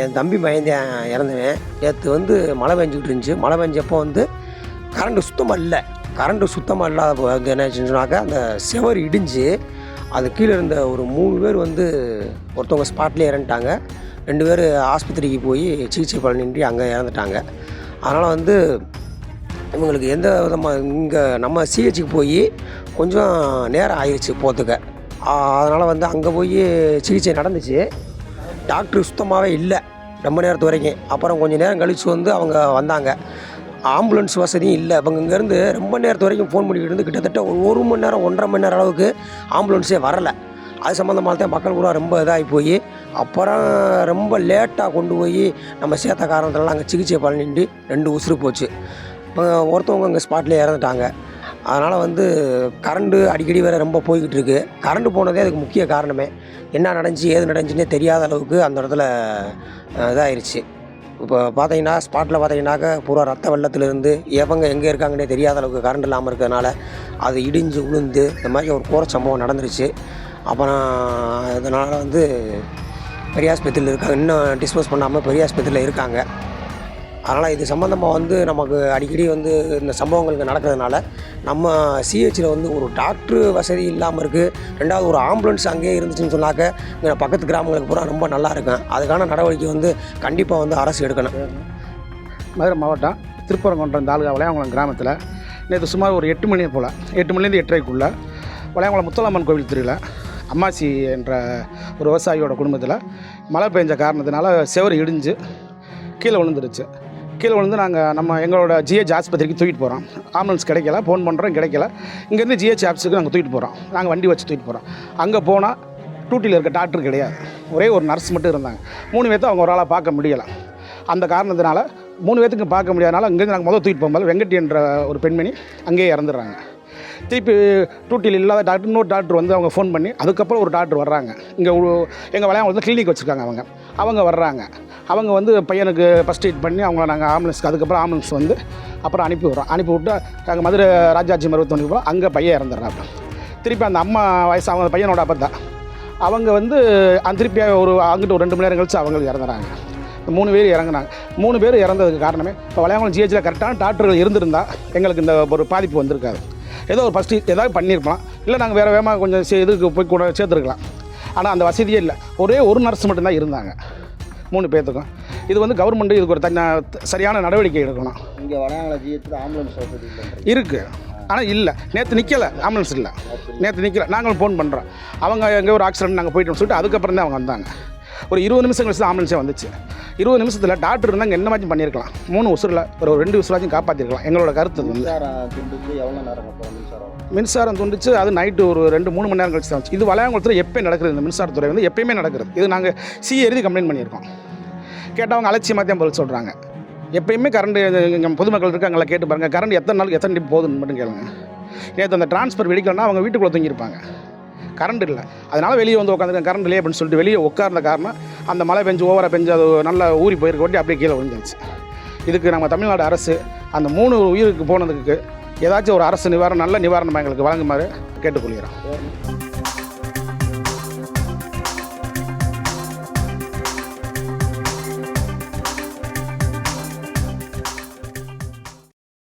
என் தம்பி பயந்தேன் இறந்துவேன். நேற்று வந்து மழை பெஞ்சிக்கிட்டு இருந்துச்சு. மழை பெஞ்சப்போ வந்து கரண்ட்டு சுத்தமாக இல்லாத வந்து என்ன ஆச்சுன்னாக்கா, அந்த செவர் இடிஞ்சு அது கீழே இருந்த ஒரு 3 பேர் வந்து ஒருத்தவங்க ஸ்பாட்லேயே இறந்துட்டாங்க. 2 பேர் ஆஸ்பத்திரிக்கு போய் சிகிச்சை பலனின்றி அங்கே இறந்துட்டாங்க. அதனால் வந்து இவங்களுக்கு எந்த விதமாக இங்கே நம்ம சிஹெச்சுக்கு போய் கொஞ்சம் நேரம் ஆயிடுச்சு போகிறதுக்கு. அதனால் வந்து அங்கே போய் சிகிச்சை நடந்துச்சு. டாக்டர் சுத்தமாகவே இல்லை ரொம்ப நேரத்து வரைக்கும். அப்புறம் கொஞ்சம் நேரம் கழித்து வந்து அவங்க வந்தாங்க. ஆம்புலன்ஸ் வசதியும் இல்லை. அவங்க இங்கேருந்து ரொம்ப நேரத்து வரைக்கும் ஃபோன் பண்ணிக்கிட்டு இருந்து கிட்டத்தட்ட ஒரு மணி நேரம் 1.5 மணி நேரம் அளவுக்கு ஆம்புலன்ஸே வரலை. அது சம்மந்தமாக தான் மக்கள் கூட ரொம்ப இதாகி போய் அப்புறம் ரொம்ப லேட்டாக கொண்டு போய் நம்ம சேர்த்த காரணத்துலலாம் அங்கே சிகிச்சை பலனின்றி 2 உசுறு போச்சு. இப்போ ஒருத்தவங்க அங்கே ஸ்பாட்லேயே இறந்துட்டாங்க. அதனால் வந்து கரண்ட்டு அடிக்கடி வேறு ரொம்ப போய்கிட்டு இருக்குது. கரண்ட்டு போனதே அதுக்கு முக்கிய காரணமே. என்ன நடந்துச்சு ஏது நடந்துச்சுன்னே தெரியாத அளவுக்கு அந்த இடத்துல இதாகிருச்சு. இப்போ பார்த்தீங்கன்னா ஸ்பாட்டில் பார்த்தீங்கன்னாக்கா பூரா ரத்த வெள்ளத்துலேருந்து எவங்க எங்கே இருக்காங்கன்னே தெரியாத அளவுக்கு கரண்ட் இல்லாமல் இருக்கிறதுனால அது இடிஞ்சு விழுந்து இந்த மாதிரி ஒரு கோர சம்பவம் நடந்துருச்சு. அப்புறம் இதனால் வந்து பெரிய ஆஸ்பத்திரியில் இருக்காங்க. இன்னும் டிஸ்போஸ் பண்ணாமல் பெரிய ஆஸ்பத்திரியில் இருக்காங்க. அதனால் இது சம்மந்தமாக வந்து நமக்கு அடிக்கடி வந்து இந்த சம்பவங்களுக்கு நடக்கிறதுனால நம்ம சிஹெச்சில் வந்து ஒரு டாக்டரு வசதி இல்லாமல் இருக்குது. 2வது ஒரு ஆம்புலன்ஸ் அங்கேயே இருந்துச்சுன்னு சொன்னாக்க இங்கே பக்கத்து கிராமங்களுக்கு பூரா ரொம்ப நல்லா இருக்கும். அதுக்கான நடவடிக்கை வந்து கண்டிப்பாக வந்து அரசு எடுக்கணும். மதுரை மாவட்டம் திருப்பரங்குன்றம் தாலுகா வளையாங்குளம் கிராமத்தில் நேற்று சுமார் ஒரு 8 மணி போல் 8 மணிலேருந்து 8:30க்குள்ளே வளையாங்குளம் முத்தலம்மன் கோவில் திருவிழா அம்மாசி என்ற ஒரு விவசாயியோட குடும்பத்தில் மழை பெஞ்ச காரணத்தினால செவரு இடிஞ்சு கீழே விழுந்துருச்சு. கீழே விழுந்து நாங்கள் எங்களோட ஜிஹெச் ஆஸ்பத்திரிக்கு தூக்கிட்டு போகிறோம். ஆம்புலன்ஸ் கிடைக்கல, ஃபோன் பண்ணுறோம், கிடைக்கல. இங்கேருந்து ஜிஹெச் ஆஃபீஸுக்கு நாங்கள் தூக்கிட்டு போகிறோம். நாங்கள் வண்டி வச்சு தூக்கிட்டு போகிறோம். அங்கே போனால் டியூட்டியில் இருக்க டாக்டர் கிடையாது. ஒரே ஒரு நர்ஸ் மட்டும் இருந்தாங்க. 3 பேர்த்து அவங்க ஒரு ஆளாக பார்க்க முடியலை. அந்த காரணத்தினால 3 பேர்த்துக்கு பார்க்க முடியாதனால இங்கேருந்து நாங்கள் முதல் தூக்கிட்டு போகும்போது வெங்கட்டி என்ற ஒரு பெண்மணி அங்கேயே இறந்துடுறாங்க. திருப்பி டியூட்டியில் இல்லாத டாக்டர் இன்னொரு டாக்டர் வந்து அவங்க ஃபோன் பண்ணி அதுக்கப்புறம் ஒரு டாக்டர் வர்றாங்க. இங்கே எங்கள் வளையாங்குளத்தில் கிளினிக் வச்சுருக்காங்க. அவங்க வர்றாங்க. அவங்க வந்து பையனுக்கு ஃபஸ்ட் எய்ட் பண்ணி அவங்கள நாங்கள் ஆம்புலன்ஸ்க்கு அதுக்கப்புறம் ஆம்புலன்ஸ் வந்து அப்புறம் அனுப்பி விட்டு நாங்கள் மதுரை ராஜாஜி மருத்துவமனைக்கு போகிறோம். அங்கே பையன் இறந்துடுறாங்க. திருப்பி அந்த அம்மா வயசு அவங்க பையனோட அப்பா தான் அவங்க வந்து திருப்பி அங்கிட்டு ஒரு 2 மணி நேரம் கழிச்சு அவங்களுக்கு இறந்துறாங்க. 3 பேர் இறங்குனாங்க. 3 பேர் இறந்ததுக்கு காரணமே இப்போ வளையாங்குளம் ஜிஹெச்சில் கரெக்டான டாக்டர்கள் இருந்திருந்தால் எங்களுக்கு இந்த ஒரு பாதிப்பு வந்திருக்காது. ஏதோ ஒரு ஃபஸ்ட்டு ஏதாவது பண்ணியிருக்கலாம், இல்லை நாங்கள் வேறு வேகமாக கொஞ்சம் இதுக்கு போய் கூட சேர்த்துருக்கலாம். ஆனால் அந்த வசதியே இல்லை. ஒரே ஒரு நர்ஸ் மட்டும்தான் இருந்தாங்க 3 பேர்த்துக்கும். இது வந்து கவர்மெண்ட்டு இதுக்கு ஒரு சரியான நடவடிக்கை எடுக்கணும். இங்கே வளையாங்குளம் ஜிஹெச்சில் ஆம்புலன்ஸ் வசதி இருக்குது, ஆனால் இல்லை. நேற்று நிற்கலை, ஆம்புலன்ஸ் இல்லை. நேற்று நிற்கலை. நாங்களும் ஃபோன் பண்ணுறோம். அவங்க எங்கே ஒரு ஆக்சிடென்ட் நாங்கள் போயிட்டோம்னு சொல்லிட்டு அதுக்கப்புறம் தான் அவங்க வந்தாங்க. ஒரு 20 நிமிஷம் கழிச்சு தான் ஆம்புலன்ஸே வந்துச்சு. 20 நிமிஷத்தில் டாக்டர் இருந்தால் எந்த மாதிரி பண்ணியிருக்கலாம். 3 உசுரில் ஒரு 2 உசுராச்சும் காப்பாற்றிருக்கலாம். எங்களோட கருத்து வந்து மின்சாரம் துண்டிச்சு அது நைட்டு ஒரு 2-3 மணி நேரம் கழிச்சு தான் வந்துச்சு. இது வளையாங்குளத்தில் எப்போயும் நடக்குது. இந்த மின்சாரத்துறை வந்து எப்பயுமே நடக்கிறது. இது நாங்கள் எழுதி கம்ப்ளைண்ட் பண்ணியிருக்கோம். கேட்டவங்க அலட்சியமாக தான் பதில் சொல்கிறாங்க. எப்பயுமே கரண்ட்டு பொதுமக்கள் இருக்காங்களா கேட்டு பாருங்கள். கரண்ட் எத்தனை நாளுக்கு எத்தனை டிப் போகுதுன்னு மட்டும் கேளுங்க. நேற்று அந்த டிரான்ஸ்ஃபர் வெடிக்கலன்னா அவங்க வீட்டுக்குள்ளே தூங்கியிருப்பாங்க. கரண்ட் இல்லை, அதனால் வெளியே வந்து உட்காந்துருக்காங்க. கரண்ட் இல்லையே அப்படின்னு சொல்லிட்டு வெளியே உட்கார்ந்த காரணம் அந்த மழை பெஞ்சு ஓவராக பெஞ்சு அது நல்லா ஊறி போயிருக்க வேண்டி அப்படியே கீழே விழுந்துச்சு. இதுக்கு நம்ம தமிழ்நாடு அரசு அந்த 3 உயிருக்கு போனதுக்கு ஏதாச்சும் ஒரு அரசு நல்ல நிவாரணம் எங்களுக்கு வழங்குமாறு கேட்டுக்கொள்கிறோம்.